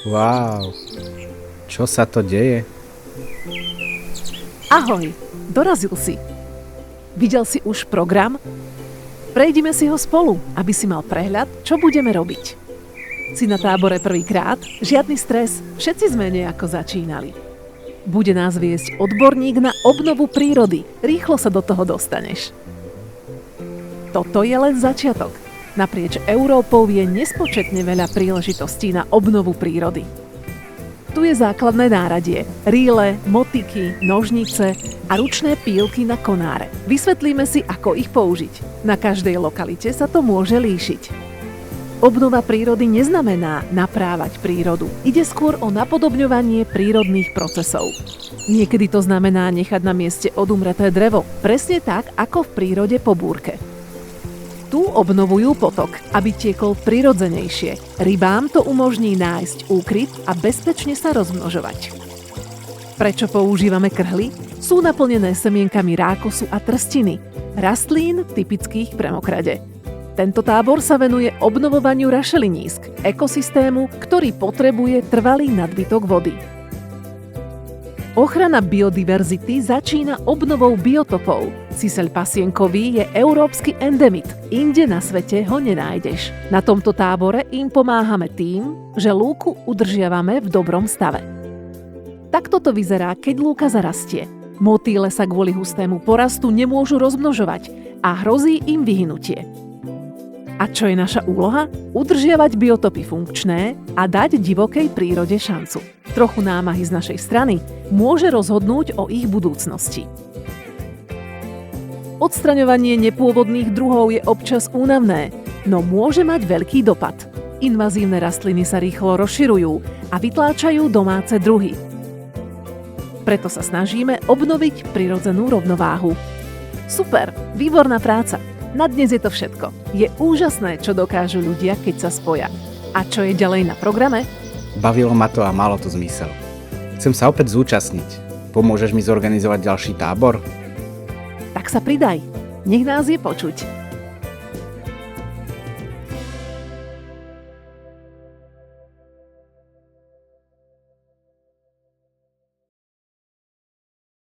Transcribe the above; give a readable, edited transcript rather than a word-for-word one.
Wow, čo sa to deje? Ahoj, dorazil si. Videl si už program? Prejdime si ho spolu, aby si mal prehľad, čo budeme robiť. Si na tábore prvýkrát? Žiadny stres, všetci sme nejako začínali. Bude nás viesť odborník na obnovu prírody. Rýchlo sa do toho dostaneš. Toto je len začiatok. Naprieč Európou je nespočetne veľa príležitostí na obnovu prírody. Tu je základné náradie, rýle, motiky, nožnice a ručné pílky na konáre. Vysvetlíme si, ako ich použiť. Na každej lokalite sa to môže líšiť. Obnova prírody neznamená naprávať prírodu. Ide skôr o napodobňovanie prírodných procesov. Niekedy to znamená nechať na mieste odumreté drevo, presne tak, ako v prírode po búrke. Tu obnovujú potok, aby tiekol prirodzenejšie. Rybám to umožní nájsť úkryt a bezpečne sa rozmnožovať. Prečo používame krhly? Sú naplnené semienkami rákosu a trstiny, rastlín typických pre mokrade. Tento tábor sa venuje obnovovaniu rašelinísk, ekosystému, ktorý potrebuje trvalý nadbytok vody. Ochrana biodiverzity začína obnovou biotopov. Ciseľ pasienkový je európsky endemit. Inde na svete ho nenájdeš. Na tomto tábore im pomáhame tým, že lúku udržiavame v dobrom stave. Takto to vyzerá, keď lúka zarastie. Motýle sa kvôli hustému porastu nemôžu rozmnožovať a hrozí im vyhynutie. A čo je naša úloha? Udržiavať biotopy funkčné a dať divokej prírode šancu. Trochu námahy z našej strany môže rozhodnúť o ich budúcnosti. Odstraňovanie nepôvodných druhov je občas únavné, no môže mať veľký dopad. Invazívne rastliny sa rýchlo rozširujú a vytláčajú domáce druhy. Preto sa snažíme obnoviť prirodzenú rovnováhu. Super, výborná práca! Na dnes je to všetko. Je úžasné, čo dokážu ľudia, keď sa spoja. A čo je ďalej na programe? Bavilo ma to a malo to zmysel. Chcem sa opäť zúčastniť. Pomôžeš mi zorganizovať ďalší tábor? Tak sa pridaj. Nech nás je počuť.